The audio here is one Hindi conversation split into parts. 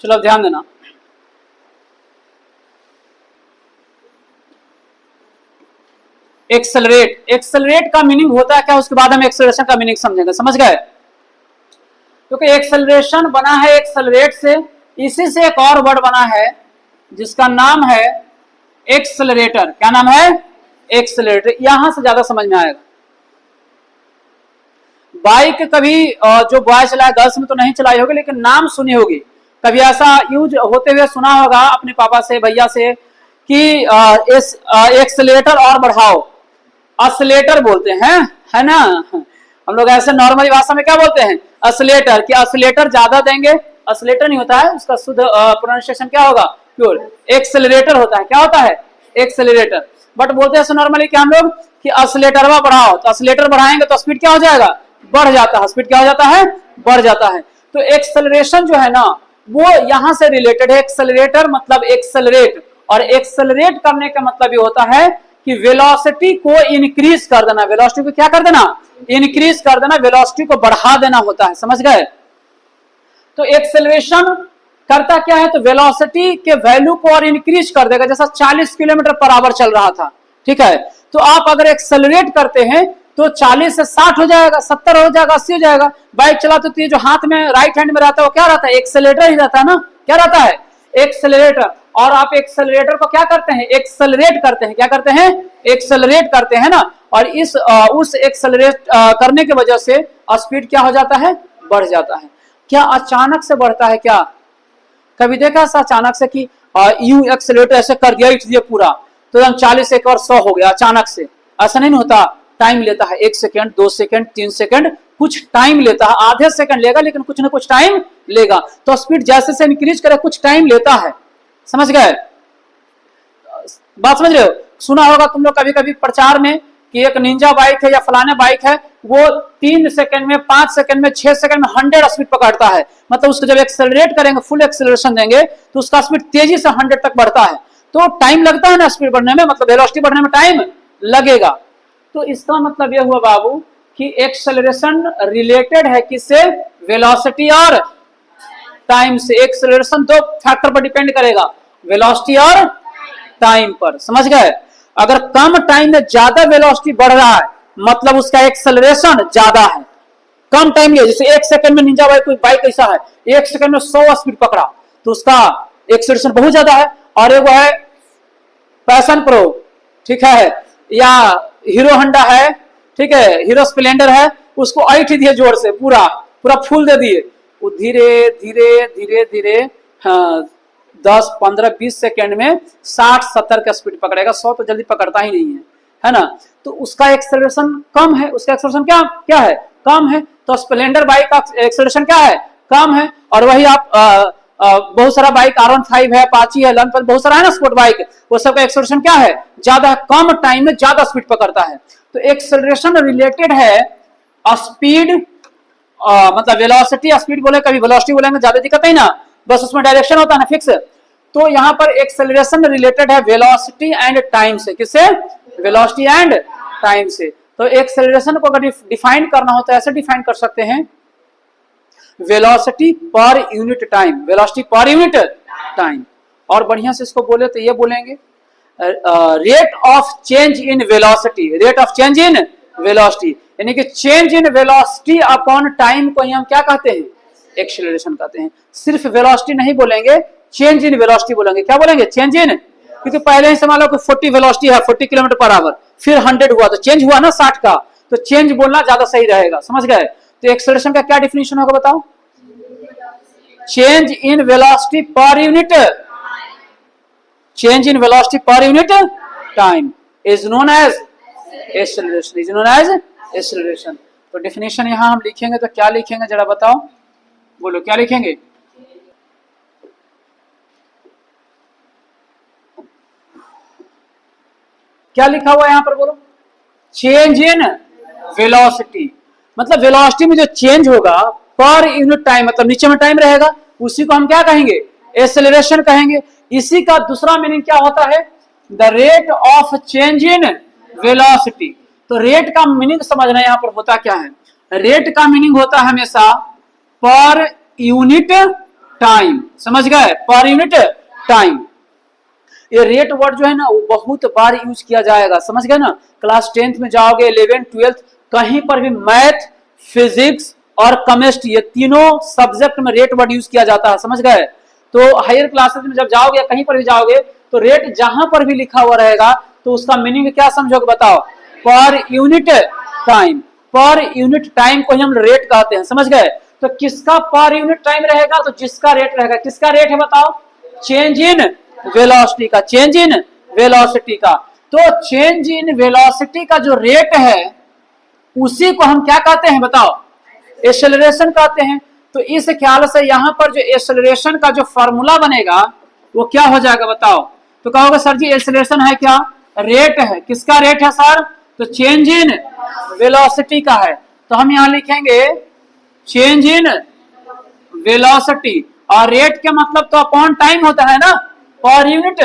चलो अब ध्यान देना। एक्सेलरेट, एक्सेलरेट का मीनिंग होता है क्या, उसके बाद हम एक्सेलरेशन का मीनिंग समझेंगे, समझ गए। क्योंकि एक्सेलरेशन बना है एक्सेलरेट से, इसी से एक और वर्ड बना है जिसका नाम है एक्सेलरेटर। क्या नाम है? एक्सेलरेटर। यहां से ज्यादा समझ में आएगा। बाइक कभी जो बॉय चलाए, गर्ल्स में तो नहीं चलाई होगी, लेकिन नाम सुनी होगी, कभी ऐसा यूज होते हुए सुना होगा अपने पापा से, भैया से, कि एक्सेलरेटर और बढ़ाओ। असलेटर बोलते हैं, है ना। हम लोग ऐसे नॉर्मली भाषा में क्या बोलते हैं? असलेटर। कि असलेटर ज्यादा देंगे, असलेटर नहीं होता है, उसका शुद्ध प्रोनाउंसिएशन क्या होगा? प्योर एक्सेलरेटर होता है। क्या होता है? एक्सेलरेटर। बट बोलते हैं नॉर्मली कि हम लोग कि असलेटर बढ़ाओ, तो असलेटर बढ़ाएंगे तो स्पीड क्या हो जाएगा? बढ़ जाता है। स्पीड क्या हो जाता है? बढ़ जाता है। तो एक्सेलरेशन जो है ना, वो यहां से रिलेटेड है। एक्सेलरेटर मतलब एक्सेलरेट, और एक्सेलरेट करने का मतलब ये होता है कि वेलोसिटी को इंक्रीज कर देना। वेलोसिटी को क्या कर देना? इंक्रीज कर देना, वेलोसिटी को बढ़ा देना होता है, समझ गए। तो एक्सेलरेशन करता क्या है? तो वेलोसिटी के वैल्यू को और इंक्रीज कर देगा। जैसा 40 किलोमीटर पर आवर चल रहा था, ठीक है, तो आप अगर एक्सेलरेट करते हैं तो 40 से 60 हो जाएगा, 70 हो जाएगा, 80 हो जाएगा। बाइक चलाते तो ये जो हाथ में राइट हैंड में रहता है वो क्या रहता है? एक्सेलरेटर ही रहता है ना। क्या रहता है? एक्सेलरेटर। और आप एक्सेलरेटर को क्या करते हैं? एक्सेलरेट करते हैं। क्या करते हैं? एक्सेलरेट करते हैं ना। और उस एक्सेलरेट करने की वजह से स्पीड क्या हो जाता है? बढ़ जाता है। क्या अचानक से बढ़ता है क्या? कभी देखा ऐसा अचानक से कि यू एक्सेलरेटर ऐसे कर दिया, इट दिया पूरा, तो हम 40 एक और 100 हो गया अचानक से? ऐसा नहीं होता। टाइम लेता है, 1 सेकंड, 2 सेकंड, 3 सेकंड, कुछ टाइम लेता है। आधे सेकंड लेगा, लेकिन कुछ ना कुछ टाइम लेगा। तो स्पीड जैसे से इंक्रीज करे, कुछ टाइम लेता है, समझ गए। बात समझ रहे हो? सुना होगा तुम लोग कभी कभी प्रचार में कि एक निंजा बाइक है या फलाने बाइक है, वो 3 सेकंड में, 5 सेकंड में, 6 सेकंड में 100 स्पीड पकड़ता है। मतलब उसको जब एक्सेलरेट करेंगे, फुल एक्सेलरेशन देंगे, तो उसका स्पीड तेजी से 100 तक बढ़ता है। तो टाइम लगता है ना स्पीड बढ़ने में, मतलब वेलोसिटी बढ़ने में टाइम लगेगा। तो इसका मतलब यह हुआ बाबू कि एक्सेलरेशन रिलेटेड है किससे? वेलोसिटी और टाइम से। एक्सेलरेशन 2 फैक्टर पर डिपेंड करेगा, वेलोसिटी और टाइम पर, समझ गए। अगर कम टाइम में ज्यादा वेलोसिटी बढ़ रहा है, मतलब उसका एक्सेलरेशन ज्यादा है। कम टाइम में, जैसे 1 सेकंड में निंजा बाइक, कोई बाइक ऐसा है 1 सेकंड में 100 स्पीड पकड़ा, तो उसका एक्सेलरेशन बहुत ज्यादा है। और एक वो है पैशन प्रो, ठीक है, या हीरो होंडा है, ठीक है, हीरो स्प्लेंडर है, उसको ऐठ दिए जोर से, पूरा पूरा फुल दे दिए, वो धीरे धीरे धीरे धीरे 10, 15, 20 सेकेंड में 60, 70 का स्पीड पकड़ेगा। 100 तो जल्दी पकड़ता ही नहीं है ना। तो उसका एक्सेलरेशन कम है। उसका एक्सेलरेशन क्या क्या है? कम है। तो स्प्लेंडर बाइक का एक्सेलरेशन क्या है? कम है। और वही आप बहुत सारा बाइक R15 है, अपाची है, लंप, बहुत सारा है ना स्पोर्ट बाइक, वो सबका एक्सेलरेशन क्या है? ज्यादा है। कम टाइम में ज्यादा स्पीड पकड़ता है। तो एक्सेलरेशन रिलेटेड है स्पीड, मतलब वेलोसिटी, स्पीड बोले कभी वेलोसिटी बोलेंगे, ज्यादा दिक्कत नहीं ना, बस उसमें डायरेक्शन होता है ना फिक्स। तो यहां पर एक्सेलरेशन रिलेटेड है वेलोसिटी एंड टाइम से। किससे? वेलोसिटी एंड टाइम से। तो एक्सेलरेशन को अगर डिफाइन करना हो तो ऐसे डिफाइन कर सकते हैं, velocity per unit time, velocity per unit time. और बढ़िया से इसको बोले तो ये बोलेंगे rate of change in velocity, rate of change in velocity, यानी कि change in velocity upon time को ही हम क्या कहते हैं? एक्सेलरेशन कहते हैं। सिर्फ वेलोसिटी नहीं बोलेंगे, चेंज इन वेलोसिटी बोलेंगे। क्या बोलेंगे? Change in. क्योंकि पहले ही समझ लो कि 40 वेलोसिटी है, 40 किलोमीटर पर आवर, फिर 100 हुआ तो चेंज हुआ ना 60 का, तो चेंज बोलना ज्यादा सही रहेगा, समझ गए। तो एक्सेलरेशन का क्या डिफिनेशन होगा बताओ? Change in velocity per unit, change in velocity per unit time is known as acceleration, is known as acceleration. तो डिफिनेशन यहां हम लिखेंगे तो क्या लिखेंगे जरा बताओ, बोलो क्या लिखेंगे? क्या लिखा हुआ है यहां पर बोलो? चेंज इन वेलोसिटी, मतलब वेलोसिटी में जो चेंज होगा पर यूनिट टाइम, मतलब नीचे में टाइम रहेगा, उसी को हम क्या कहेंगे? एक्सेलरेशन कहेंगे। इसी का दूसरा मीनिंग क्या होता है? The rate of change in velocity. तो रेट का मीनिंग समझना यहां पर होता क्या है? रेट का मीनिंग होता है हमेशा पर यूनिट टाइम, समझ गए, पर यूनिट टाइम। ये रेट वर्ड जो है ना वो बहुत बार यूज किया जाएगा, समझ गए ना। क्लास 10th में जाओगे, 11th 12th कहीं पर भी मैथ, फिजिक्स और केमिस्ट्री ये तीनों सब्जेक्ट में रेट वर्ड यूज किया जाता है, समझ गए। तो हायर क्लासेस में जब जाओगे कहीं पर भी जाओगे तो रेट जहां पर भी लिखा हुआ रहेगा तो उसका मीनिंग क्या समझोगे बताओ, पर यूनिट टाइम। पर यूनिट टाइम को ही हम रेट कहते हैं, समझ गए। तो किसका पर यूनिट टाइम रहेगा, तो जिसका रेट रहेगा, किसका रेट है बताओ, चेंज इन वेलोसिटी का, चेंज इन वेलोसिटी का। तो चेंज इन वेलोसिटी का जो रेट है उसी को हम क्या कहते हैं बताओ, एक्सेलरेशन कहते हैं। तो इस ख्याल से यहां पर जो एक्सेलरेशन का जो फॉर्मूला बनेगा वो क्या हो जाएगा बताओ। तो कहोगे सर जी एक्सेलरेशन है क्या, रेट है, किसका रेट है सर, तो चेंज इन वेलोसिटी का है। तो हम यहां लिखेंगे चेंज इन वेलोसिटी, और रेट के मतलब तो अपॉन टाइम होता है ना, पर यूनिट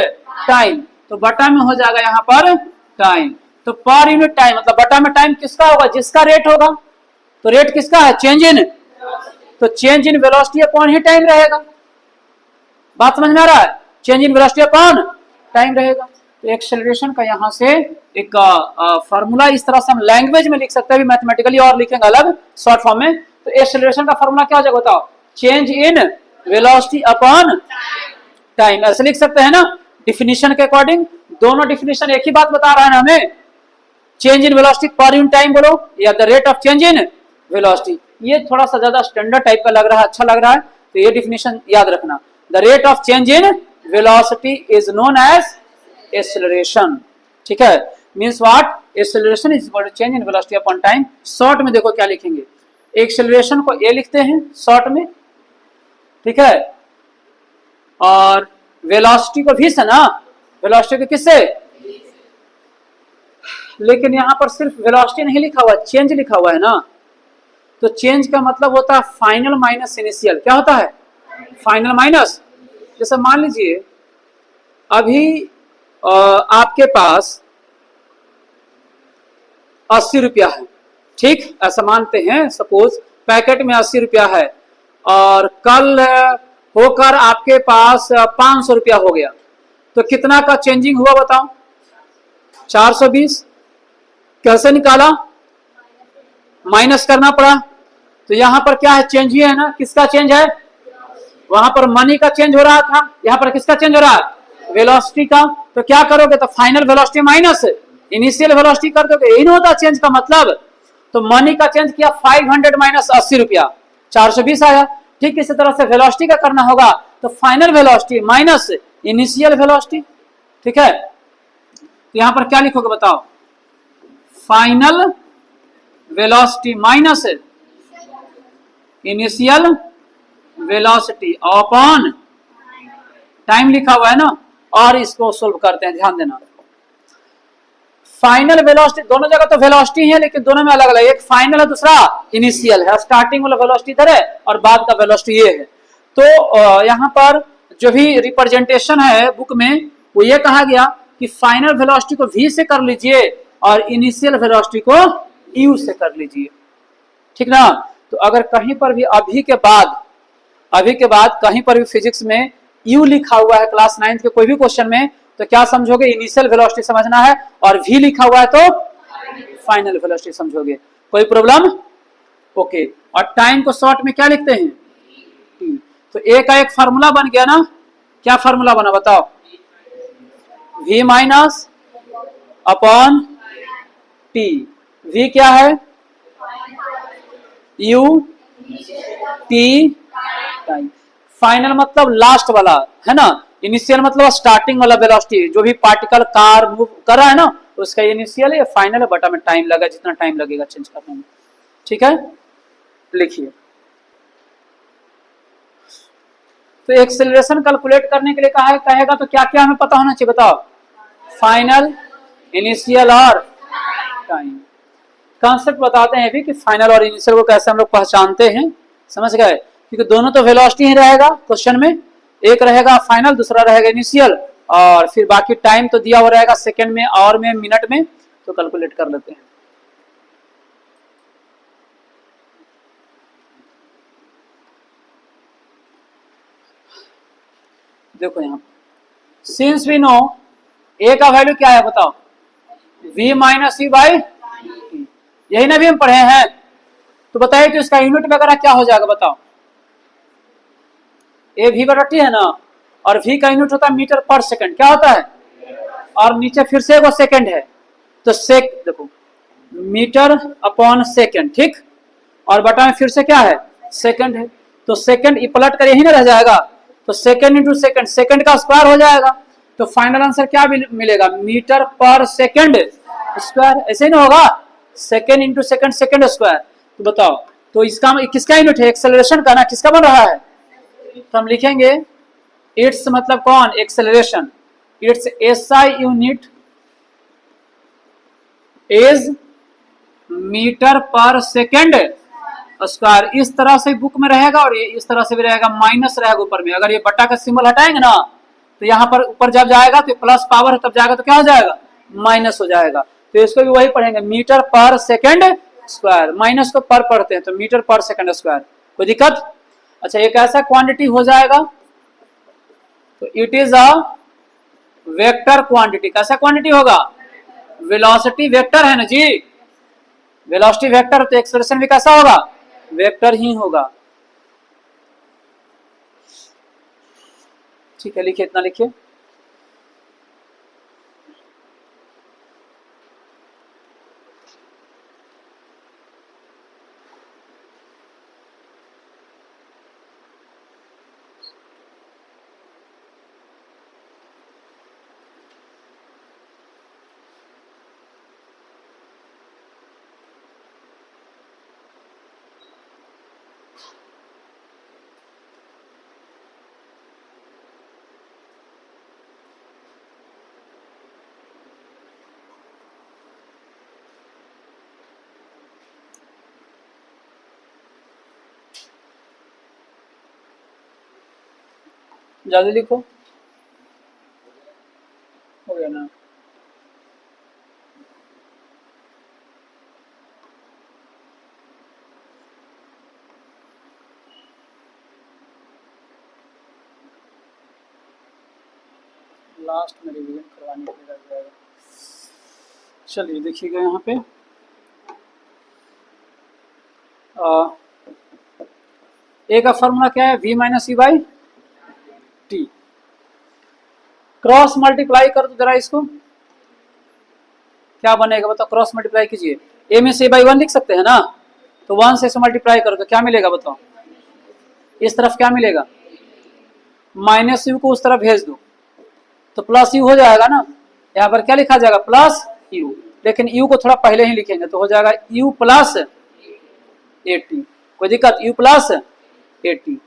टाइम। तो बटा में हो जाएगा यहाँ पर टाइम। तो पर यूनिट टाइम मतलब बटा में टाइम किसका होगा, जिसका रेट होगा। तो रेट किसका है, चेंज इन, तो change in velocity upon he time रहेगा। बात समझ में आ रहा है, change in velocity upon time रहेगा। तो एक्सेलरेशन का यहाँ से एक फॉर्मूला इस तरह से हम लैंग्वेज में लिख सकते हैं, मैथमेटिकली और लिखेंगे अलग शॉर्ट फॉर्म में। तो एक्सेलरेशन का फॉर्मूला क्या हो जाएगा बताओ, change in velocity upon time, ऐसे लिख सकते हैं ना। डिफिनीशन के अकॉर्डिंग दोनों डिफिनीशन एक ही बात बता रहा है ना हमें, change in velocity per unit time बोलो या the rate of change in velocity. ये थोड़ा सा ज्यादा स्टैंडर्ड टाइप का लग रहा है, अच्छा लग रहा है, तो ये डिफिनीशन याद रखना। The rate of change in velocity is known as acceleration, ठीक है। Means what, acceleration is equal to change in velocity upon time. Short में देखो क्या लिखेंगे, एक्सेलरेशन को ए लिखते हैं शॉर्ट में, ठीक है, और वेलोसिटी को भी से ना, वेलोसिटी को किससे, लेकिन यहां पर सिर्फ वेलोसिटी नहीं लिखा हुआ, चेंज लिखा हुआ है ना। तो चेंज का मतलब होता है फाइनल माइनस इनिशियल, क्या होता है, फाइनल माइनस। जैसे मान लीजिए अभी आपके पास 80 रुपया है, ठीक, ऐसा मानते हैं, सपोज पैकेट में 80 रुपया है, और कल होकर आपके पास 500 रुपया हो गया, तो कितना का चेंजिंग हुआ बताओ, 420। कैसे निकाला, माइनस करना पड़ा। तो यहां पर क्या है, चेंज ही है ना, किसका चेंज है, वहां पर मनी का चेंज हो रहा था, यहां पर किसका चेंज हो रहा है, वेलोसिटी का। तो क्या करोगे, तो final velocity minus initial velocity कर दोगे, यही होता चेंज का मतलब। तो मनी का चेंज किया 500 माइनस 80 रुपया, 420 आया। ठीक इसी तरह से वेलोसिटी का करना होगा, तो final velocity minus initial velocity, ठीक है। तो यहां पर क्या लिखोगे बताओ, final velocity minus initial velocity upon time लिखा हुआ है ना। और इसको सोल्व करते हैं, ध्यान देना। फाइनल वेलोसिटी दोनों जगह तो वेलोसिटी है, लेकिन दोनों में अलग अलग, एक फाइनल है दूसरा इनिशियल है। स्टार्टिंग वाला वेलोसिटी इधर है और बाद का वेलोसिटी ये है। तो यहाँ पर जो भी रिप्रेजेंटेशन है बुक में वो ये कहा गया कि फाइनल वेलोसिटी को v से कर लीजिए और इनिशियल वेलोसिटी को u से कर लीजिए, ठीक ना। तो अगर कहीं पर भी अभी के बाद कहीं पर भी फिजिक्स में u लिखा हुआ है क्लास 9th के कोई भी क्वेश्चन में, तो क्या समझोगे, इनिशियल वेलोसिटी समझना है, और v लिखा हुआ है तो फाइनल वेलोसिटी समझोगे। कोई प्रॉब्लम, ओके। और टाइम को शॉर्ट में क्या लिखते हैं, t। तो a का एक फार्मूला बन गया ना, क्या फार्मूला बना बताओ, v minus upon t। v क्या है, u t टाइम। फाइनल मतलब लास्ट वाला है ना, इनिशियल मतलब स्टार्टिंग वाला वेलोसिटी, जो भी पार्टिकल कार मूव कर रहा है ना उसका इनिशियल या फाइनल है, बटा में टाइम लगा, जितना टाइम लगेगा चेंज करने में, ठीक है। लिखिए, तो एक्सेलरेशन कैलकुलेट करने के लिए कहेगा तो क्या क्या हमें पता होना चाहिए बताओ, फाइनल, इनिशियल और टाइम। कॉन्सेप्ट बताते हैं अभी कि फाइनल और इनिशियल को कैसे हम लोग पहचानते हैं, समझ गए। क्योंकि दोनों तो वेलोसिटी ही रहेगा क्वेश्चन में, एक रहेगा फाइनल दूसरा रहेगा इनिशियल, और फिर बाकी टाइम तो दिया हुआ रहेगा सेकंड में, आवर में, मिनट में, तो कैलकुलेट कर लेते हैं। देखो यहाँ सिंस वी नो ए का वैल्यू क्या है बताओ, v minus c by t, यही ना भी हम पढ़े हैं। तो बताइए तो इसका यूनिट वगैरह क्या हो जाएगा बताओ, ए वी बटा टी है ना, और v का यूनिट होता है मीटर पर सेकंड, क्या होता है, और नीचे फिर से वो सेकंड है, तो देखो मीटर अपॉन सेकंड, ठीक, और बटा में फिर से क्या है, सेकंड है, तो सेकंड पलट कर यही ना रह जाएगा, तो सेकंड इंटू सेकंड, सेकंड का स्क्वायर हो जाएगा, तो फाइनल आंसर क्या मिलेगा, मीटर पर सेकंड स्क्वायर, ऐसे ही ना होगा, second into second, second square. तो बताओ तो इसका किसका यूनिट है, एक्सेलरेशन का ना, किसका बन रहा है, तो हम लिखेंगे इट्स मतलब कौन, acceleration, its SI unit is metre per second square. इस तरह से बुक में रहेगा और ये इस तरह से भी रहेगा, माइनस रहेगा ऊपर में, अगर ये बट्टा का सिंबल हटाएंगे ना तो यहाँ पर ऊपर जब जाएगा तो प्लस पावर है, तब जाएगा तो क्या हो जाएगा, माइनस हो जाएगा, तो इसको भी वही पढ़ेंगे, metre per second square, minus को पर पढ़ते हैं तो मीटर पर सेकंड स्क्वायर, कोई दिक्कत। अच्छा एक ऐसा क्वांटिटी हो जाएगा तो it is a vector quantity, कैसा क्वांटिटी होगा, वेलोसिटी वेक्टर है ना जी, वेलोसिटी वेक्टर, तो एक्सेलरेशन भी कैसा होगा, वेक्टर ही होगा। ठीक है लिखिए, इतना लिखिए। जल्दी लिखो, हो गया ना, लास्ट में रिवीजन करवाने के लिए जाएगा। चलिए देखिएगा यहाँ पे ए का फॉर्मूला क्या है, v minus c by t, cross multiply कर दो जरा इसको, क्या बनेगा बताओ, क्रॉस मल्टीप्लाई कीजिए, ए में से बाई वन लिख सकते हैं ना, तो वन से मल्टीप्लाई करो तो क्या मिलेगा बताओ, इस तरफ क्या मिलेगा, माइनस यू को उस तरफ भेज दो तो प्लस यू हो जाएगा ना, यहाँ पर क्या लिखा जाएगा, प्लस यू, लेकिन यू को थोड़ा पहले ही लिखेंगे तो हो जाएगा यू प्लस 80, कोई दिक्कत, यू प्लस 80।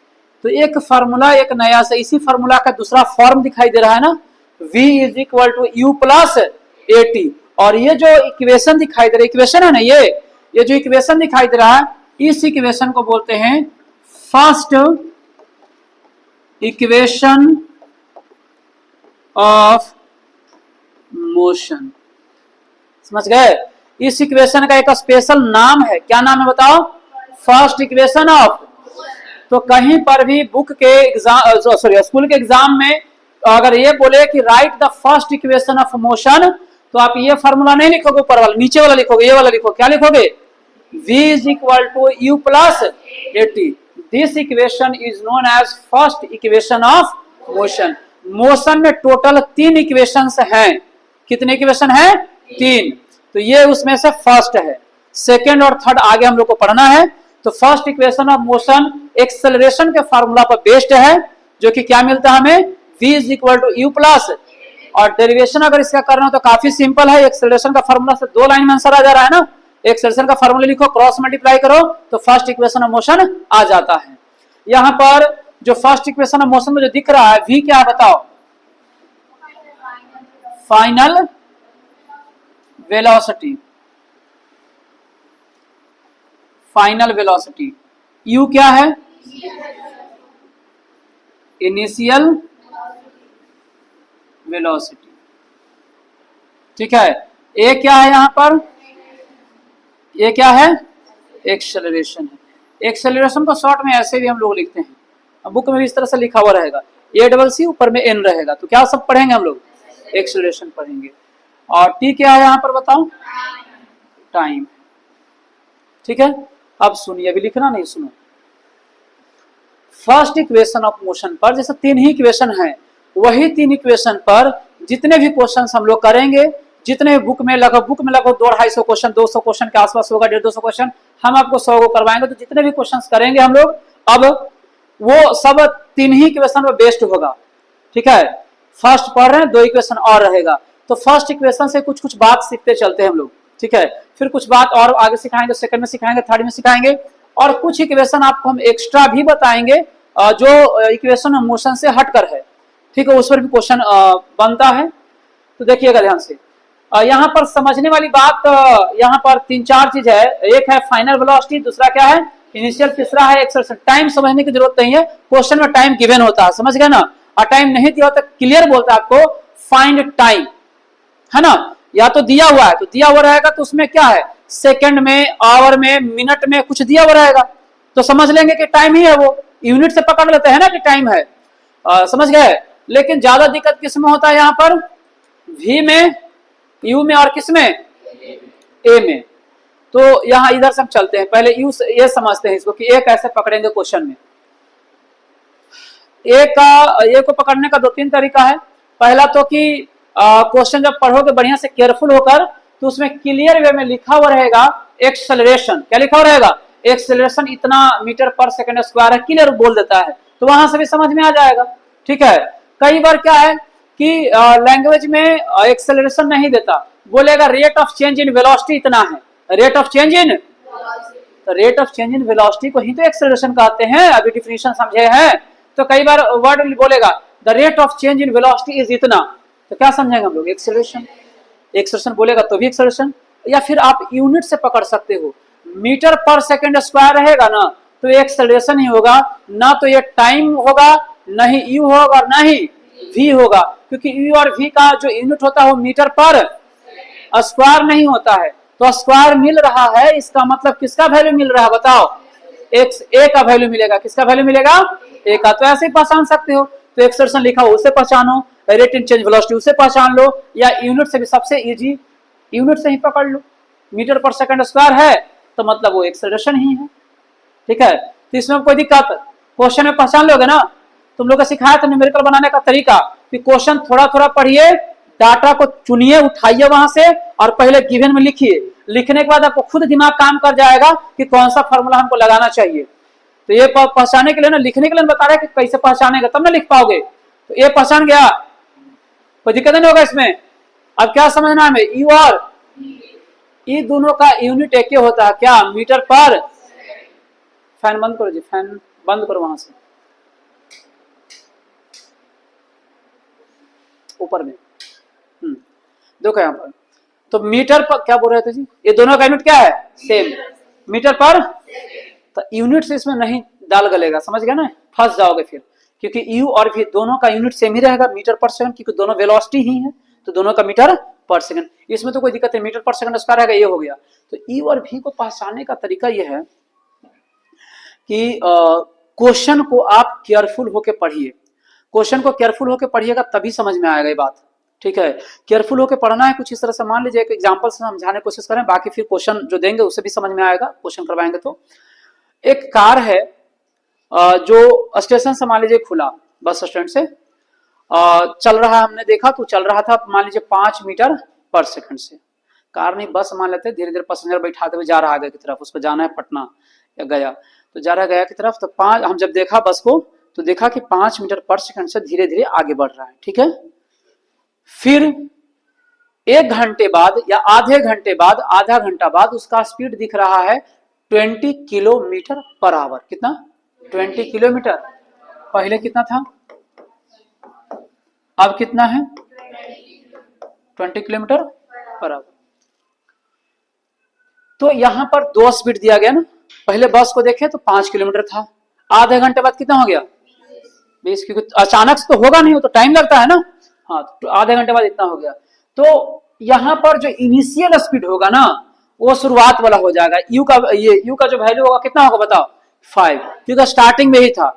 तो एक फार्मूला, एक नया से इसी फार्मूला का दूसरा फॉर्म दिखाई दे रहा है ना, v is equal to u plus 80, और ये जो इक्वेशन दिखाई दे रहा है, इक्वेशन है ना ये जो इक्वेशन दिखाई दे रहा है, इस इक्वेशन को बोलते हैं फर्स्ट इक्वेशन ऑफ मोशन, समझ गए। इस इक्वेशन का एक स्पेशल नाम है, क्या नाम है बताओ, फर्स्ट इक्वेशन ऑफ। तो कहीं पर भी बुक के एग्जाम, सॉरी स्कूल के एग्जाम में अगर ये बोले कि right the first equation of motion, तो आप ये फॉर्मूला नहीं लिखोगे ऊपर वाला, नीचे वाला लिखोगे, ये वाला लिखो, क्या लिखोगे, v is equal to u plus 80, this equation is known as first equation of motion. Motion में टोटल 3 इक्वेशंस हैं, कितने इक्वेशन हैं, 3, तो ये उसमें से फर्स्ट है, सेकेंड और थर्ड आगे हम लोग को पढ़ना है। तो first equation of motion acceleration के फार्मूला पर बेस्ड है, जो कि क्या मिलता है हमें, v is equal to u plus, और डेरिवेशन अगर इसका करना हो तो काफी सिंपल है, एक्सेलरेशन का फार्मूला से 2 लाइन में आंसर आ जा रहा है ना, एक्सेलरेशन का फार्मूला लिखो, क्रॉस मल्टीप्लाई करो तो फर्स्ट इक्वेशन ऑफ मोशन आ जाता है। यहाँ पर जो फर्स्ट इक्वेशन ऑफ मोशन में जो दिख रहा है v क्या है बताओ, final velocity, final velocity, u क्या है, इनिशियल वेलोसिटी, ठीक है। ए क्या है यहाँ पर, ये क्या है, एक्सेलरेशन है। एक्सेलरेशन को शॉर्ट में ऐसे भी हम लोग लिखते हैं, बुक में भी इस तरह से लिखा हुआ रहेगा, ए डबल सी, ऊपर में एन रहेगा। तो क्या सब पढ़ेंगे हम लोग? एक्सेलरेशन पढ़ेंगे। और टी क्या है यहाँ पर बताओ? टाइम। ठीक है, अब सुनिए, अभी लिखना नहीं, सुनो। फर्स्ट इक्वेशन ऑफ मोशन पर, जैसे 3 ही इक्वेशन है, वही 3 इक्वेशन पर जितने भी क्वेश्चन हम लोग करेंगे, जितने बुक में लगभग 200-250 क्वेश्चन, 200 क्वेश्चन के आसपास होगा, 150 क्वेश्चन, हम आपको 100 को करवाएंगे। तो जितने भी क्वेश्चन करेंगे हम लोग, अब वो सब 3 ही इक्वेशन पर बेस्ड होगा। ठीक है, फर्स्ट पढ़ रहे हैं, 2 इक्वेशन और रहेगा। तो फर्स्ट इक्वेशन से कुछ कुछ बात सीखते चलते हैं हम लोग। ठीक है, फिर कुछ बात और आगे सिखाएंगे, सेकंड में सिखाएंगे, थर्ड में सिखाएंगे, और कुछ इक्वेशन आपको हम एक्स्ट्रा भी बताएंगे जो इक्वेशन मोशन से हटकर है। ठीक है, उस पर भी क्वेश्चन बनता है। तो देखिएगा ध्यान से, यहाँ पर समझने वाली बात, यहाँ पर 3-4 चीज है। एक है फाइनल वेलोसिटी, दूसरा क्या है? इनिशियल, तीसरा है एक्सेलरेशन। टाइम समझने की जरूरत नहीं है, क्वेश्चन में टाइम गिवन होता है, समझ गए ना। और टाइम नहीं दिया होता, क्लियर बोलता है आपको फाइंड टाइम, है ना। या तो दिया हुआ है, तो दिया हुआ रहेगा तो उसमें क्या है, सेकंड में, आवर में, मिनट में कुछ दिया हुआ रहेगा, तो समझ लेंगे कि टाइम ही है। वो यूनिट से पकड़ लेते हैं ना कि टाइम है, समझ गए। लेकिन ज्यादा दिक्कत किसमें होता है? यहाँ पर वी में, यू में, और किसमें? ए में। तो यहाँ इधर से हम चलते हैं, पहले यू से ये समझते हैं इसको कि ए कैसे पकड़ेंगे क्वेश्चन में। ए को पकड़ने का 2-3 तरीका है। पहला तो कि क्वेश्चन जब पढ़ोगे बढ़िया से केयरफुल होकर, तो उसमें क्लियर वे में लिखा हुआ रहेगा एक्सेलरेशन। क्या लिखा हुआ रहेगा? एक्सेलरेशन इतना मीटर पर सेकंड स्क्वायर है, क्लियर बोल देता है, तो वहां से भी समझ में आ जाएगा। ठीक है, कई बार क्या है कि लैंग्वेज में एक्सेलरेशन नहीं देता, बोलेगा rate of change in velocity इतना है, रेट ऑफ चेंज इन, तो rate of change in velocity को ही तो एक्सेलरेशन कहते हैं, अभी डिफिनेशन समझे हैं। तो कई बार वर्ड बोलेगा the rate of change in velocity is इतना, तो क्या समझेंगे हम लोग? एक्सेलरेशन। एक्सेलरेशन बोलेगा तो भी एक्सेलरेशन। या फिर आप यूनिट से पकड़ सकते हो, मीटर पर सेकंड स्क्वायर रहेगा ना, तो एक्सेलरेशन ही होगा ना, तो ये टाइम होगा, ना ही यू होगा, ना ही वी होगा, क्योंकि यू और वी का जो यूनिट होता है वो मीटर पर स्क्वायर नहीं होता है। तो स्क्वायर मिल रहा है, इसका मतलब किसका वैल्यू मिल रहा है बताओ? एक्स, ए का वैल्यू मिलेगा। किसका वैल्यू मिलेगा? ए का। तो ऐसे ही पहचान सकते हो, तो एक्सेलरेशन लिखा हो उसे पहचानो, रेट इन चेंज वेलोसिटी उसे पहचान लो, या यूनिट से भी सबसे इजी, यूनिट से ही पकड़ लो। मीटर पर सेकंड स्क्वायर है तो मतलब वो एक्सेलरेशन ही है। ठीक है, तो इसमें कोई दिक्कत, क्वेश्चन में पहचान लोगे ना। तुम लोग को सिखाया था न्यूमेरिकल बनाने का तरीका कि क्वेश्चन थोड़ा थोड़ा पढ़िए, डाटा को चुनिए, उठाइए वहां से, और पहले गिवन में लिखिए। लिखने के बाद आपको खुद दिमाग काम कर जाएगा कि कौन सा फॉर्मूला हमको लगाना चाहिए। तो ये पहचानने के लिए ना, लिखने के लिए बता रहे हैं कि कैसे पहचानेगा, तब ना लिख पाओगे। तो ये पहचान गया, कोई दिक्कत नहीं होगा इसमें। अब क्या समझना है हमें? यू और ई दोनों का यूनिट एक ही होता है, क्या? मीटर पर। फैन बंद करो जी, फैन बंद करो वहां से, ऊपर में। देखो यहाँ पर, तो मीटर पर क्या बोल रहे थे जी? ये दोनों का यूनिट क्या है? सेम, मीटर पर। तो यूनिट से इसमें नहीं दाल गलेगा, समझ गया ना, फंस जाओगे फिर, क्योंकि यू और वी दोनों का यूनिट सेम ही रहेगा, मीटर पर सेकंड, क्योंकि दोनों वेलोसिटी ही है, तो दोनों का मीटर पर सेकंड। इसमें तो कोई दिक्कत नहीं, मीटर पर सेकंड स्क्वायर रहेगा, ये हो गया। तो यू और वी को पहचानने का तरीका यह है कि क्वेश्चन को आप केयरफुल होके पढ़िए। क्वेश्चन को केयरफुल होके पढ़िएगा तभी समझ में आएगा ये बात। ठीक है, केयरफुल होके पढ़ना है। कुछ इस तरह से मान लीजिए एक एग्जांपल से समझाने की कोशिश करें, बाकी फिर क्वेश्चन जो देंगे उससे भी समझ में आएगा, क्वेश्चन करवाएंगे तो। एक कार है जो स्टेशन से मान लीजिए खुला, बस स्टैंड से चल रहा, हमने देखा तो चल रहा था मान लीजिए 5 मीटर पर सेकंड से। कार नहीं, बस मान लेते, धीरे धीरे पैसेंजर बैठाते हुए जा रहा आगे की तरफ, उसको जाना है पटना या गया, तो जा रहा गया की तरफ। तो 5, हम जब देखा बस को तो देखा कि 5 मीटर पर सेकंड से धीरे धीरे आगे बढ़ रहा है। ठीक है, फिर 1 घंटे बाद या आधे घंटे बाद, आधा घंटा बाद उसका स्पीड दिख रहा है 20 किलोमीटर पर आवर। कितना? 20 किलोमीटर। पहले कितना था, अब कितना है? 20 किलोमीटर पर आवर। तो यहां पर 2 स्पीड दिया गया ना। पहले बस को देखें तो 5 किलोमीटर था, आधे घंटे बाद कितना हो गया? 20, क्योंकि अचानक से तो होगा नहीं, वो तो टाइम लगता है ना। हाँ, तो आधे घंटे बाद इतना हो गया। तो यहाँ पर जो इनिशियल स्पीड होगा ना, वो शुरुआत वाला हो जाएगा। यू का, ये यू का जो वैल्यू होगा कितना होगा बताओ? 5, क्योंकि स्टार्टिंग में ही था।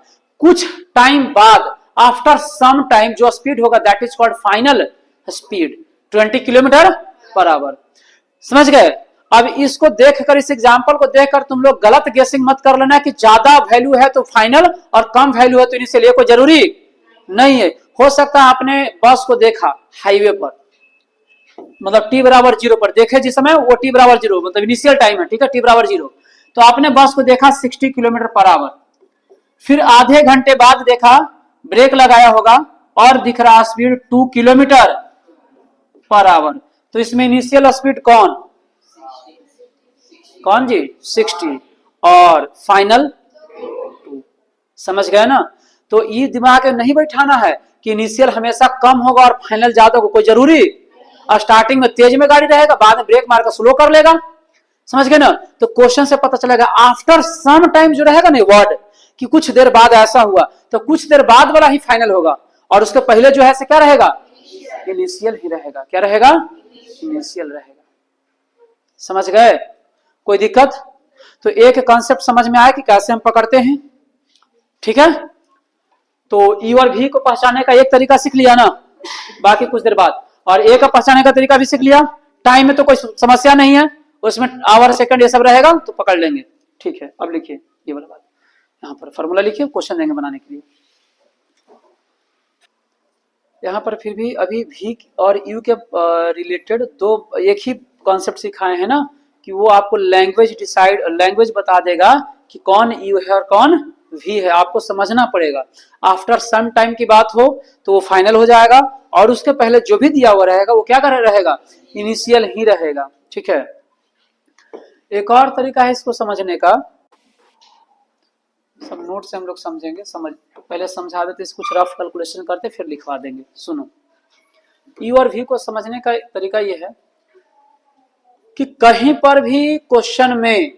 कुछ टाइम बाद आफ्टर सम टाइम जो स्पीड होगा that is called final speed 20 kilometre per hour. समझ गए? अब इसको देखकर, इस एग्जांपल को देखकर तुम लोग गलत गेसिंग मत कर लेना कि ज्यादा वैल्यू है तो फाइनल और कम वैल्यू है तो इनिशियल, ये कोई जरूरी नहीं है। हो सकता है आपने बस को देखा हाईवे पर, मतलब t बराबर 0 पर देखे जिस समय, वो t बराबर 0 मतलब इनिशियल टाइम है, ठीक है, t बराबर 0, तो आपने बस को देखा 60 किलोमीटर पर आवर, फिर आधे घंटे बाद देखा, ब्रेक लगाया होगा और दिख रहा स्पीड 2 किलोमीटर पर आवर, तो इसमें इनिशियल स्पीड कौन जी 60 और फाइनल 2। समझ गए ना? तो ये दिमाग में नहीं बैठाना है कि इनिशियल हमेशा कम होगा और फाइनल ज्यादा होगा, कोई जरूरी। और स्टार्टिंग में तेज में गाड़ी रहेगा, बाद में ब्रेक मारकर स्लो कर लेगा। समझ गए ना? तो क्वेश्चन से पता चलेगा आफ्टर सम टाइम जो रहेगा ना वर्ड, कि कुछ देर बाद ऐसा हुआ, तो कुछ देर बाद वाला ही फाइनल होगा और उसके पहले जो है से क्या रहेगा, इनिशियल ही रहेगा। क्या रहेगा? इनिशियल रहेगा। समझ गए? कोई दिक्कत? तो एक कॉन्सेप्ट समझ में आया कि कैसे हम पकड़ते हैं, ठीक है? तो ई और भी को पहचानने का एक तरीका सीख लिया ना, बाकी कुछ देर बाद, और ए का पहचानने का तरीका भी सीख लिया। टाइम में तो कोई समस्या नहीं है, उसमें आवर सेकंड ये सब रहेगा तो पकड़ लेंगे, ठीक है? अब लिखिए ये वाला बात, यहाँ पर फॉर्मूला लिखिए, क्वेश्चन देंगे बनाने के लिए। यहाँ पर फिर भी अभी भी और यू के रिलेटेड दो एक ही कॉन्सेप्ट सिखाए हैं ना, कि वो आपको लैंग्वेज बता देगा कि कौन यू है और कौन वी है, आपको समझना पड़ेगा। आफ्टर सम टाइम की बात हो तो वो फाइनल हो जाएगा, और उसके पहले जो भी दिया हुआ रहेगा वो क्या कर रहेगा, इनिशियल ही रहेगा, ठीक है? एक और तरीका है इसको समझने का, सब नोट से हम लोग समझेंगे, पहले समझा देते, कुछ रफ कैलकुलेशन करते फिर लिखवा देंगे। सुनो, यू और वी को समझने का तरीका यह है कि कहीं पर भी क्वेश्चन में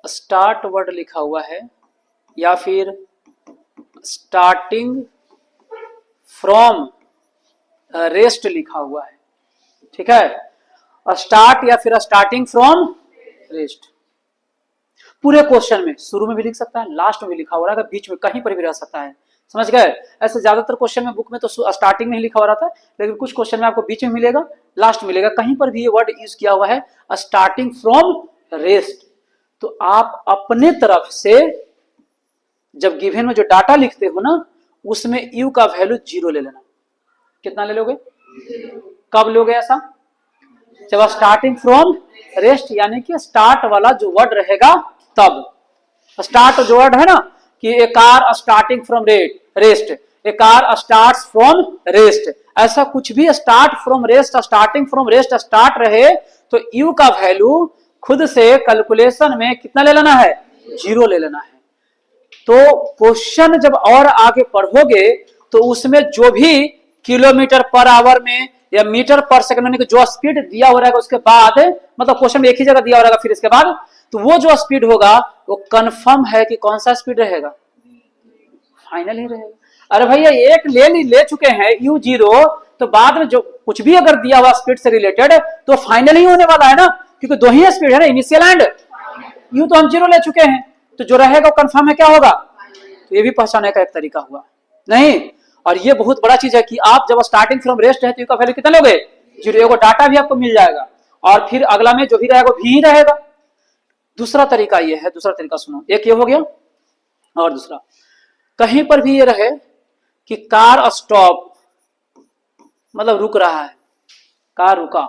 स्टार्ट वर्ड लिखा हुआ है या फिर स्टार्टिंग फ्रॉम रेस्ट लिखा हुआ है, ठीक है? स्टार्ट या फिर स्टार्टिंग फ्रॉम रेस्ट, पूरे क्वेश्चन में शुरू में भी लिख सकता है, लास्ट में भी लिखा हुआ रहेगा, बीच में कहीं पर भी रह सकता है। समझ गए? ऐसे ज्यादातर क्वेश्चन में बुक में तो स्टार्टिंग में ही लिखा हुआ रहता है, लेकिन कुछ क्वेश्चन में आपको बीच में मिलेगा, लास्ट मिलेगा, कहीं पर भी ये वर्ड यूज किया हुआ है स्टार्टिंग फ्रॉम रेस्ट। तो आप अपने तरफ से जब गिवन में जो डाटा लिखते हो ना, उसमें यू का वैल्यू 0 ले लेना। कितना ले लोगे? कब लोगे ऐसा? जब स्टार्टिंग फ्रॉम रेस्ट, यानी कि स्टार्ट वाला जो वर्ड रहेगा तब। स्टार्ट जो वर्ड है ना, कि a car starting from rest, a car starts from rest, ऐसा कुछ भी start from rest, starting from rest start रहे तो यू का वैल्यू खुद से कैलकुलेशन में कितना ले लेना है, 0 ले लेना है। तो क्वेश्चन जब और आगे पढ़ोगे तो उसमें जो भी किलोमीटर पर आवर में या मीटर पर सेकंड में जो स्पीड दिया हो रहेगा उसके बाद, मतलब क्वेश्चन में एक ही जगह दिया हो रहेगा, फिर इसके बाद तो वो जो स्पीड होगा वो कंफर्म है कि कौन सा स्पीड रहेगा, फाइनल ही रहेगा। अरे भैया एक ले चुके हैं u0, तो बाद में जो कुछ भी अगर दिया हुआ स्पीड से रिलेटेड तो फाइनल ही होने वाला है ना, क्योंकि दो ही स्पीड है ना, इनिशियल एंड यू, तो हम 0 ले चुके हैं, तो जो रहेगा वो कंफर्म है क्या होगा। तो ये भी पहचानने का एक तरीका हुआ नहीं। और ये बहुत बड़ा चीज है कि आप जब स्टार्टिंग फ्रॉम रेस्ट है तो यू का वैल्यू कितना लोगे, 0, को डाटा भी आपको मिल जाएगा, और फिर अगला में जो भी रहेगा भी ही रहेगा। दूसरा तरीका ये है, दूसरा तरीका सुनो, एक ये हो गया, और दूसरा कहीं पर भी ये रहे कि कार स्टॉप, मतलब रुक रहा है, कार रुका,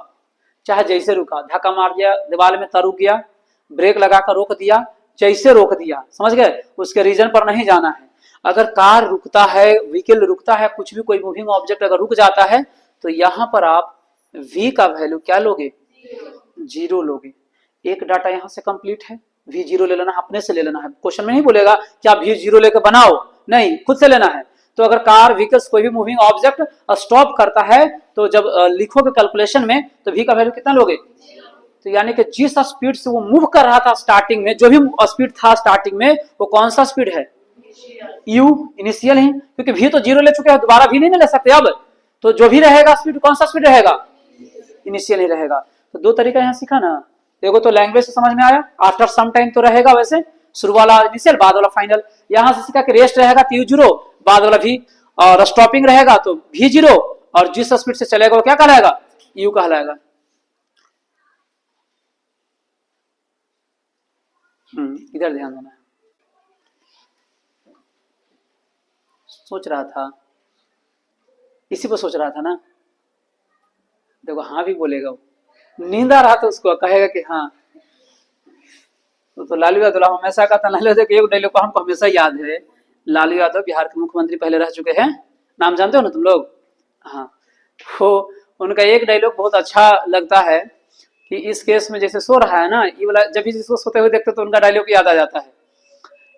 चाहे जैसे रुका, धक्का मार दिया, दीवार में रुक गया, ब्रेक लगाकर रोक दिया, जैसे रोक दिया, समझ गए, उसके रीजन पर नहीं जाना है। अगर कार रुकता है, व्हीकल रुकता है, कुछ भी कोई मूविंग ऑब्जेक्ट अगर रुक जाता है तो यहां पर आप v का वैल्यू क्या लोगे, 0 लोगे। एक डाटा यहां से कंप्लीट है, v 0 ले लेना है, अपने से ले लेना है, क्वेश्चन में नहीं बोलेगा कि आप v 0 लेकर बनाओ, नहीं, खुद से लेना है। तो अगर कार, व्हीकल्स, कोई भी मूविंग ऑब्जेक्ट स्टॉप करता है तो जब लिखोगे कैलकुलेशन में तो v का वैल्यू कितना लोगे, तो यानी कि जिस स्पीड से वो मूव कर रहा था स्टार्टिंग में, जो भी स्पीड था स्टार्टिंग में, वो कौन सा स्पीड है, u, इनिशियल ही, क्योंकि v तो 0 ले चुके हैं, दोबारा v नहीं ले सकते अब, तो जो भी रहेगा स्पीड कौन सा स्पीड रहेगा, इनिशियल ही रहेगा। तो दो तरीका यहाँ सीखा ना, देखो तो लैंग्वेज से समझ में आया, आफ्टर सम टाइम तो रहेगा वैसे, शुरू वाला इनिशियल, बाद वाला फाइनल। यहां से सीखा कि रेस्ट रहेगा तो u0, बाद वाला v, और स्टॉपिंग रहेगा तो v0, और जिस स्पीड से चलेगा वो क्या कहलाएगा, u कहलाएगा। इधर ध्यान देना। सोच रहा था, इसी पर सोच रहा था ना। देखो हाँ भी बोलेगा वो, नींद आ रहा तो उसको कहेगा कि हाँ। तो लालू यादव हमेशा कहता, लालू यादव एक डायलॉग को हमको हमेशा याद है। लालू यादव बिहार के मुख्यमंत्री पहले रह चुके हैं, नाम जानते हो ना तुम लोग। हाँ, वो उनका एक डायलॉग बहुत अच्छा लगता है कि इस केस में जैसे सो रहा है ना, ये वाला जब भी जिसको सोते हुए देखते तो उनका डायलॉग याद आ जाता है।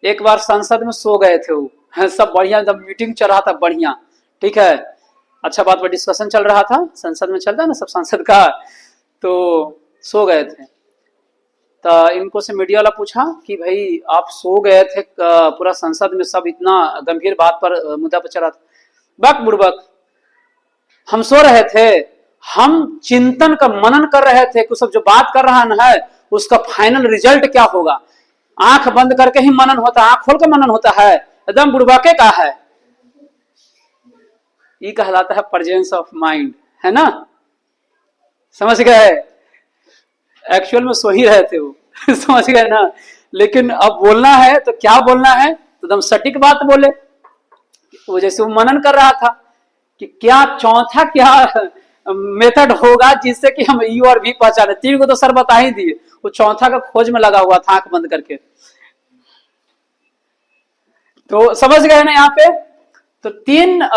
एक बार संसद में सो गए थे वो, सब बढ़िया, जब मीटिंग चल रहा था बढ़िया, ठीक है, अच्छा बात पर डिस्कशन चल रहा था, संसद में चलता है ना सब सांसद का, तो सो गए थे। तो इनको से मीडिया वाला पूछा कि भाई आप सो गए थे, पूरा संसद में सब इतना गंभीर बात पर, मुद्दा पर चला था। बक बुड़बक, हम सो रहे थे, हम चिंतन का मनन कर रहे थे कि सब जो बात कर रहा है उसका फाइनल रिजल्ट क्या होगा। आंख बंद करके ही मनन होता है, आंख खोल के मनन होता है, एकदम बुड़बके का है। ये कहलाता है प्रेजेंस ऑफ माइंड, है ना, समझ गए। एक्चुअल में सो ही रहे थे वो समझ गए ना। लेकिन अब बोलना है तो क्या बोलना है, तो एकदम सटीक बात बोले। वो जैसे वो मनन कर रहा था कि क्या चौथा क्या मेथड होगा जिससे कि हम यू और भी पहचाने। तीन को तो सर बता ही दिए, वो चौथा का खोज में लगा हुआ था आंख बंद करके। तो समझ गए ना यहाँ पे। तो तीन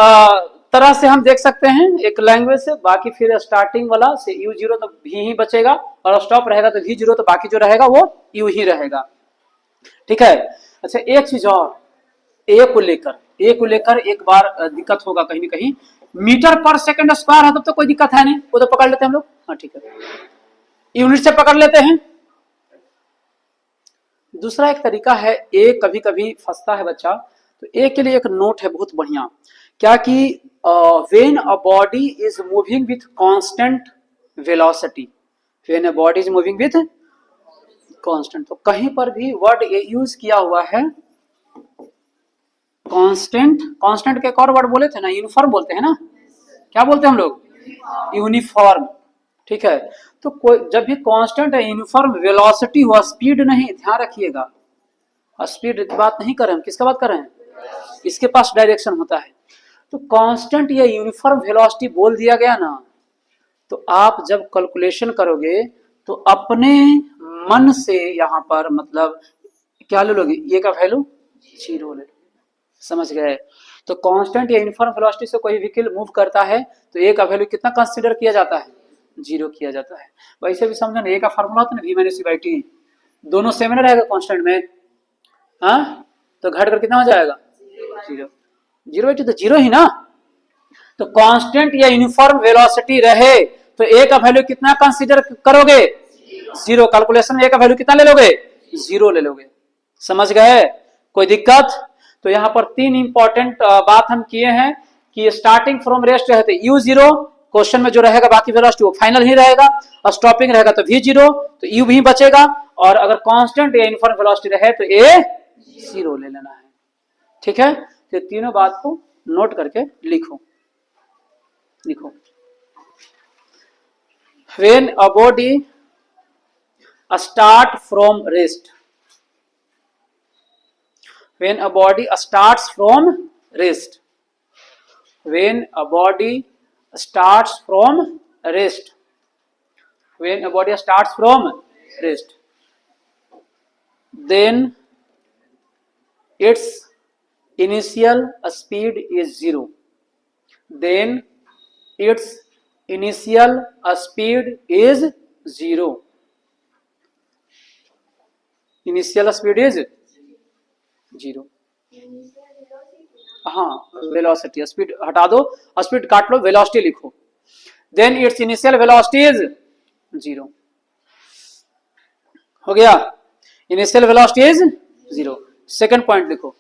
तरह से हम देख सकते हैं, एक लैंग्वेज से, बाकी फिर स्टार्टिंग वाला से u0 तो भी ही बचेगा, और स्टॉप रहेगा तो v0, तो बाकी जो रहेगा वो u ही रहेगा, ठीक है। अच्छा एक चीज और, ए को लेकर एक बार दिक्कत होगा कहीं ना कहीं। मीटर पर सेकंड स्क्वायर है तब तो कोई दिक्कत है नहीं, वो तो पकड़ लेते हैं हम लोग, हाँ ठीक है, यूनिट से पकड़ लेते हैं। दूसरा एक तरीका है, ए कभी कभी फंसता है बच्चा, तो ए के लिए एक नोट है बहुत बढ़िया, क्या कि when a body is moving with constant velocity, when a body is moving with constant, तो कहीं पर भी वर्ड ए यूज किया हुआ है कांस्टेंट। कांस्टेंट के एक और वर्ड बोले थे ना, यूनिफॉर्म बोलते हैं ना, क्या बोलते हैं हम लोग, यूनिफॉर्म, ठीक है। तो कोई जब भी कांस्टेंट है, यूनिफॉर्म वेलोसिटी हुआ, स्पीड नहीं, ध्यान रखिएगा, स्पीड की बात नहीं कर रहे हैं, किसका बात कर रहे हैं, इसके पास डायरेक्शन होता है। तो कांस्टेंट या यूनिफॉर्म वेलोसिटी बोल दिया गया ना, तो आप जब कैलकुलेशन करोगे तो अपने मन से यहां पर मतलब क्या ले लोगे, ये का वैल्यू 0 ले लोगे, समझ गए। तो कांस्टेंट या यूनिफॉर्म वेलोसिटी से कोई व्हीकल मूव करता है तो ए का वैल्यू कितना कंसीडर किया जाता है, 0 किया जाता है। वैसे भी समझो ना, ए का फार्मूला होता है ना v-c/t, दोनों सेम ना रहेगा कांस्टेंट में, हाँ, तो घट कर कितना हो जाएगा, 0, 0/t तो 0 ही ना। तो कांस्टेंट या यूनिफॉर्म वेलोसिटी रहे तो ए का वैल्यू कितना कंसीडर करोगे, 0। कैलकुलेशन में ए का वैल्यू कितना ले लोगे, 0 ले लोगे, समझ गए, कोई दिक्कत। तो यहाँ पर तीन इंपॉर्टेंट बात हम किए हैं कि स्टार्टिंग फ्रॉम रेस्ट रहते u0, क्वेश्चन में जो रहेगा बाकी वेलोसिटी वो फाइनल ही रहेगा, और स्टॉपिंग रहेगा तो v0, तो u भी बचेगा, और अगर कांस्टेंट या यूनिफॉर्म वेलोसिटी रहे तो a 0 ले लेना है, ठीक है। तो तीनों बात को नोट करके लिखो। When a body start from rest, when a body starts from rest, when a body starts from rest, when a body starts from rest, then its initial speed is 0, then its initial speed is 0, initial speed is 0, हाँ वेलोसिटी, स्पीड हटा दो, स्पीड काट लो, वेलोसिटी लिखो, then its initial velocity is 0, हो गया, initial velocity is 0। Second point लिखो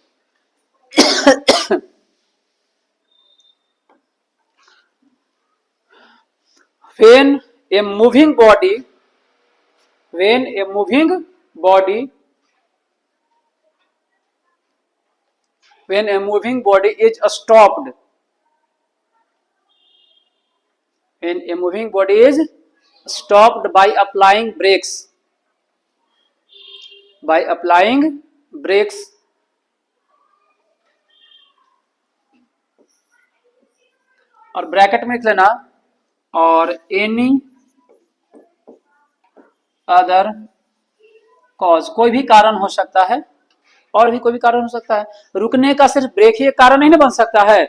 when a moving body when a moving body is stopped, when a moving body is stopped by applying brakes और ब्रैकेट में लिख लेना और एनी अदर कॉज, कोई भी कारण हो सकता है, और भी कोई भी कारण हो सकता है। रुकने का सिर्फ ब्रेक ही एक कारण नहीं ना बन सकता है,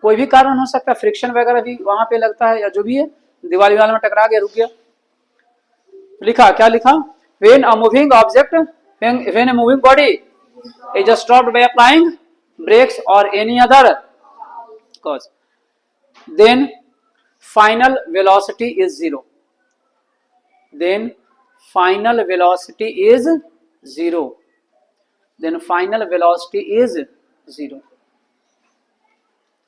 कोई भी कारण हो सकता है, फ्रिक्शन वगैरह भी वहां पे लगता है या जो भी है, दीवार में टकरा गया, रुक गया। लिखा क्या लिखा, when a moving object, when a moving body is stopped by applying brakes or any other cause, then final velocity is zero. Then final velocity is zero. Then final velocity is zero.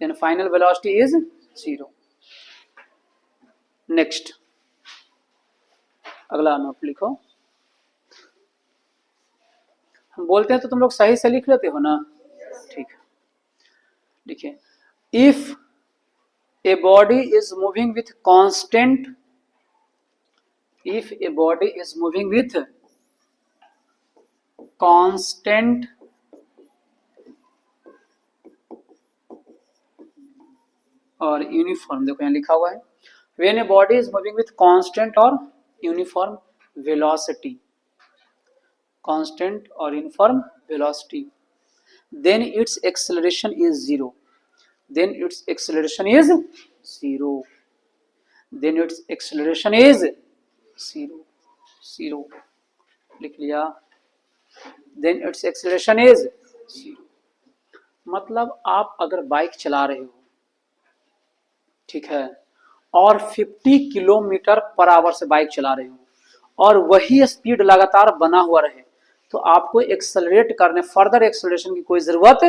Then final velocity is zero. Next, अगला नोट लिखो। हम बोलते हैं तो तुम लोग सही से लिख लेते हो ना, ठीक है। देखिए, if a body is moving with constant, if a body is moving with constant और यूनिफॉर्म, देखो यहाँ लिखा हुआ है when a body is moving with constant or uniform velocity, constant or uniform velocity, then its acceleration is zero. Then its acceleration is zero. Then its acceleration is zero. Zero. लिख लिया। Then its acceleration is zero. मतलब आप अगर बाइक चला रहे हो, ठीक है, और 50 किलोमीटर पर आवर से बाइक चला रहे हो और वही स्पीड लगातार बना हुआ रहे, तो आपको एक्सेलरेट करने, फर्दर एक्सेलरेशन की कोई जरूरत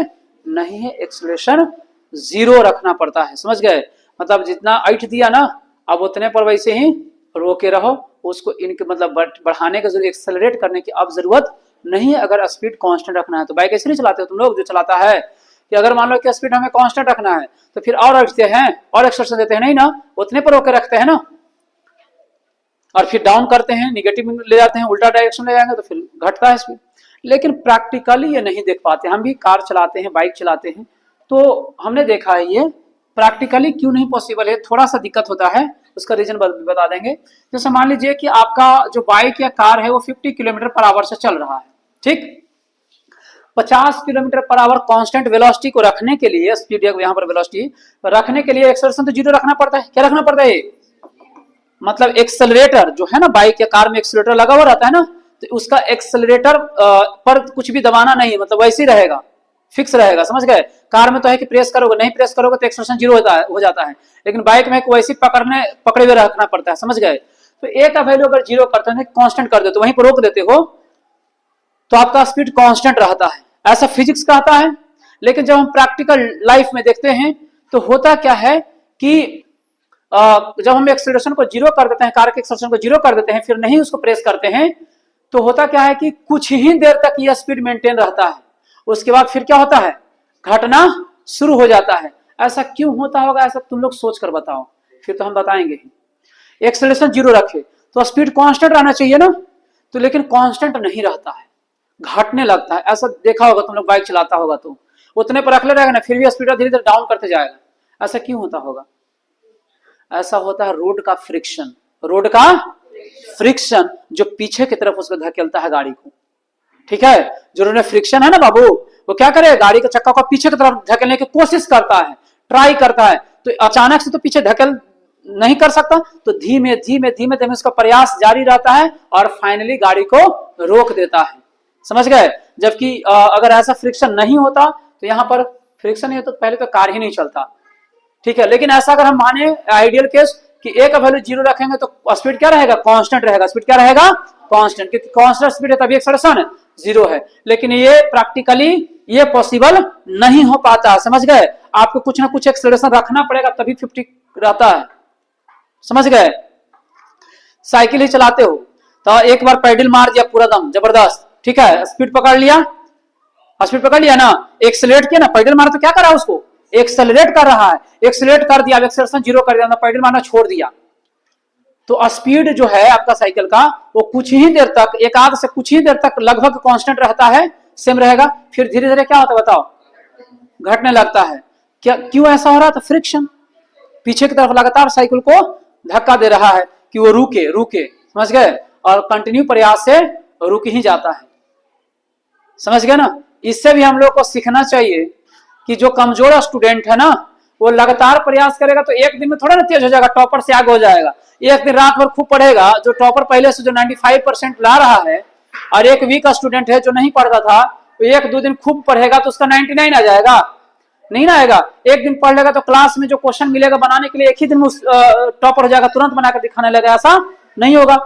नहीं है, एक्सेलरेशन जीरो रखना पड़ता है। समझ गए? मतलब जितना ऐठ दिया ना, अब उतने पर वैसे ही रोके रहो, उसको इनके मतलब बढ़ाने का जरूरत, एक्सेलरेट करने की अब जरूरत नहीं है अगर स्पीड कांस्टेंट रखना है। तो बाइक ऐसे नहीं चलाते हो तुम लोग, जो चलाता है कि अगर मान लो कि स्पीड हमें कांस्टेंट रखना है तो फिर और ऐठते हैं और एक्सेलरेशन देते हैं, नहीं ना, उतने पर रोके रखते हैं ना, और फिर डाउन करते हैं, निगेटिव ले जाते हैं, उल्टा डायरेक्शन ले जाएंगे तो फिर घटता है स्पीड। लेकिन प्रैक्टिकली ये नहीं देख पाते। हम भी कार चलाते हैं, बाइक चलाते हैं, तो हमने देखा है ये प्रैक्टिकली क्यों नहीं पॉसिबल है, थोड़ा सा दिक्कत होता है, उसका रीजन बता देंगे। जैसे मान लीजिए कि आपका जो बाइक या कार है वो 50 किलोमीटर पर आवर से चल रहा है, ठीक, 50 kilometre per hour constant velocity को रखने के लिए, स्पीड यहाँ पर वेलोसिटी रखने के लिए एक्सेलरेशन तो जीरो रखना पड़ता है। क्या रखना पड़ता है? मतलब एक्सेलरेटर जो है ना, बाइक या कार में एक्सेलरेटर लगा हुआ रहता है ना, तो उसका एक्सेलरेटर पर कुछ भी दबाना नहीं है, मतलब वैसे ही रहेगा, फिक्स रहेगा। समझ गए? कार में तो है कि प्रेस करोगे, नहीं प्रेस करोगे तो एक्सेलरेशन जीरो हो जाता है, लेकिन बाइक में वैसे पकड़े हुए रखना पड़ता है। समझ गए? तो ए का वैल्यू अगर जीरो करते हैं, कांस्टेंट कर देते हो, वहीं पर रोक देते हो, तो आपका स्पीड कांस्टेंट रहता है, ऐसा फिजिक्स कहता है। लेकिन जब हम प्रैक्टिकल लाइफ में देखते हैं तो होता क्या है कि जब हम एक्सेलरेशन को जीरो कर देते हैं, कार के एक्सेलरेशन को जीरो कर देते हैं, फिर नहीं उसको प्रेस करते हैं, तो होता क्या है कि कुछ ही देर तक यह स्पीड मेंटेन रहता है, उसके बाद फिर क्या होता है, घटना शुरू हो जाता है। ऐसा क्यों होता होगा, ऐसा तुम लोग सोच कर बताओ, फिर तो हम बताएंगे ही। एक्सेलरेशन जीरो रखे तो स्पीड कांस्टेंट रहना चाहिए ना, तो लेकिन कांस्टेंट नहीं रहता है, घटने लगता है। ऐसा देखा होगा तुम लोग, बाइक चलाता होगा तो उतने पर रखले रहेगा ना, फिर भी स्पीड धीरे धीरे डाउन करते जाएगा। ऐसा क्यों होता होगा? ऐसा होता है रोड का फ्रिक्शन, रोड का फ्रिक्शन जो पीछे की तरफ उसको धकेलता है गाड़ी को, ठीक है। जो रोड में फ्रिक्शन है ना बाबू, वो क्या करे, गाड़ी के चक्का को पीछे की तरफ धकेलने की कोशिश करता है, ट्राई करता है, तो अचानक से तो पीछे धकेल नहीं कर सकता, तो धीमे धीमे धीमे धीमे उसका प्रयास जारी रहता है और फाइनली गाड़ी को रोक देता है। समझ गए? जबकि अगर ऐसा फ्रिक्शन नहीं होता तो यहाँ पर फ्रिक्शन नहीं होता तो पहले तो कार ही नहीं चलता, ठीक है। लेकिन ऐसा अगर हम माने आइडियल केस कि ए का वैल्यू जीरो रखेंगे तो स्पीड क्या रहेगा, कांस्टेंट रहेगा। स्पीड क्या रहेगा, कांस्टेंट, क्योंकि कांस्टेंट स्पीड है तभी एक्सेलरेशन जीरो है। लेकिन ये प्रैक्टिकली ये पॉसिबल नहीं हो पाता। समझ गए? आपको कुछ ना कुछ एक्सेलरेशन रखना पड़ेगा तभी 50 रहता है। समझ गए? साइकिल ही चलाते हो तो एक बार पैडल मार दिया पूरा दम जबरदस्त, ठीक है, स्पीड पकड़ लिया, स्पीड पकड़ लिया ना, एक्सेलरेट किया ना, पैडल मारा तो क्या कर रहा है उसको, एक्सेलरेट कर रहा है, एक्सेलरेट कर दिया, एक्सेलरेशन जीरो कर दिया, पैडल मारना छोड़ दिया। तो स्पीड जो है आपका साइकिल का वो कुछ ही देर तक, एक आध से कुछ ही देर तक लगभग कांस्टेंट रहता है, सेम रहेगा, फिर धीरे धीरे क्या होता है बताओ, घटने लगता है। क्या क्यों ऐसा हो रहा है? तो फ्रिक्शन, पीछे की तरफ लगातार साइकिल को धक्का दे रहा है कि वो रुके रुके, समझ गए, और कंटिन्यू प्रयास से रुक ही जाता है, समझ गए ना। इससे भी हम लोग को सीखना चाहिए कि जो कमजोर स्टूडेंट है ना, वो लगातार प्रयास करेगा तो एक दिन में थोड़ा ना तेज हो जाएगा, टॉपर से आगे हो जाएगा। एक दिन रात भर खूब पढ़ेगा, जो टॉपर पहले से जो 95% ला रहा है, और एक वीक स्टूडेंट है जो नहीं पढ़ता था, तो एक दो दिन खूब पढ़ेगा तो उसका 99 आ जाएगा, नहीं ना आएगा। एक दिन पढ़ लेगा तो क्लास में जो क्वेश्चन मिलेगा बनाने के लिए एक ही दिन में टॉपर हो जाएगा, तुरंत बनाकर दिखाने लगेगा, ऐसा नहीं होगा।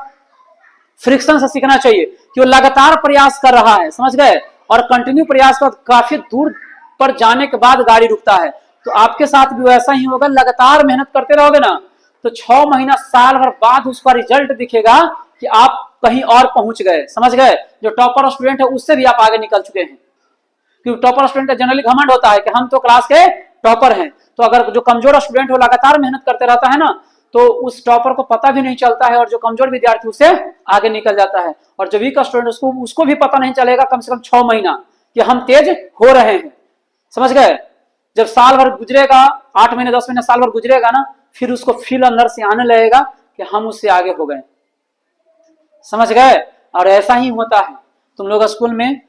फ्रिक्शन से सीखना चाहिए कि वो लगातार प्रयास कर रहा है, समझ गए, और कंटिन्यू प्रयास कर काफी दूर पर जाने के बाद गाड़ी रुकता है। तो आपके साथ भी वैसा ही होगा, लगातार मेहनत करते रहोगे ना तो 6 महीना साल भर बाद उसका रिजल्ट दिखेगा कि आप कहीं और पहुंच गए, समझ गए। जो टॉपर स्टूडेंट है उससे भी आप आगे निकल चुके हैं, क्योंकि टॉपर स्टूडेंट का जनरली घमंड होता है कि हम तो क्लास के टॉपर हैं। तो अगर जो कमजोर स्टूडेंट वो लगातार मेहनत करते रहता है ना, तो उस टॉपर को पता भी नहीं चलता है, और जो कमजोर विद्यार्थी उससे आगे निकल जाता है। और जो वीक स्टूडेंट उसको भी पता नहीं चलेगा कम से कम 6 महीना कि हम तेज हो रहे हैं, समझ गए। जब साल भर गुजरेगा, 8 महीने 10 महीने साल भर गुजरेगा ना, फिर उसको फील अंदर से आने लगेगा कि हम उससे आगे हो गए, समझ गए। और ऐसा ही होता है, तुम लोग स्कूल में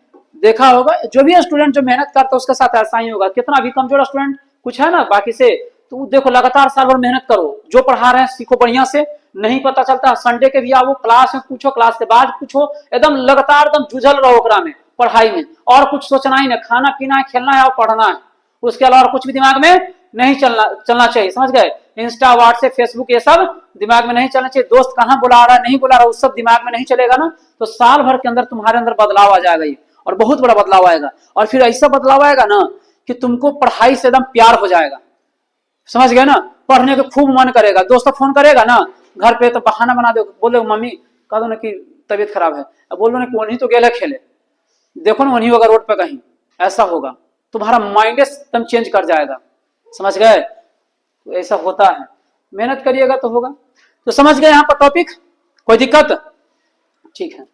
देखा होगा, जो भी स्टूडेंट जो मेहनत करता है उसके साथ ऐसा ही होगा। कितना भी कमजोर स्टूडेंट कुछ है ना बाकी से, तो देखो लगातार साल भर मेहनत करो, जो पढ़ा रहे हैं सीखो बढ़िया से, नहीं पता चलता संडे के भी आओ, क्लास में पूछो, क्लास के बाद पूछो, एकदम लगातार एकदम जुझल रहो ओकरा में, पढ़ाई में, और कुछ सोचना ही नहीं, खाना पीना है, खेलना है और पढ़ना है, उसके अलावा कुछ भी दिमाग में नहीं चलना चाहिए, समझ गए। इंस्टा, व्हाट्सएप, फेसबुक ये सब दिमाग में नहीं चलना चाहिए। दोस्त कहाँ बुला रहा है नहीं बुला रहा, उस सब दिमाग में नहीं चलेगा ना, तो साल भर के अंदर तुम्हारे अंदर बदलाव आ जाएगा ये, और बहुत बड़ा बदलाव आएगा। और फिर ऐसा बदलाव आएगा ना कि तुमको पढ़ाई से एकदम प्यार हो जाएगा, समझ गए ना। पढ़ने का खूब मन करेगा, दोस्तों फोन करेगा ना घर पे तो बहाना बना दो, बोले मम्मी कह दो ना कि तबीयत खराब है, अब बोल दो ना कि वही तो गेले खेले, देखो ना वही होगा रोड पे कहीं, ऐसा होगा, तुम्हारा माइंड एकदम चेंज कर जाएगा, समझ गए। तो ऐसा होता है, मेहनत करिएगा तो होगा। तो समझ गए यहाँ पर टॉपिक, कोई दिक्कत? ठीक है।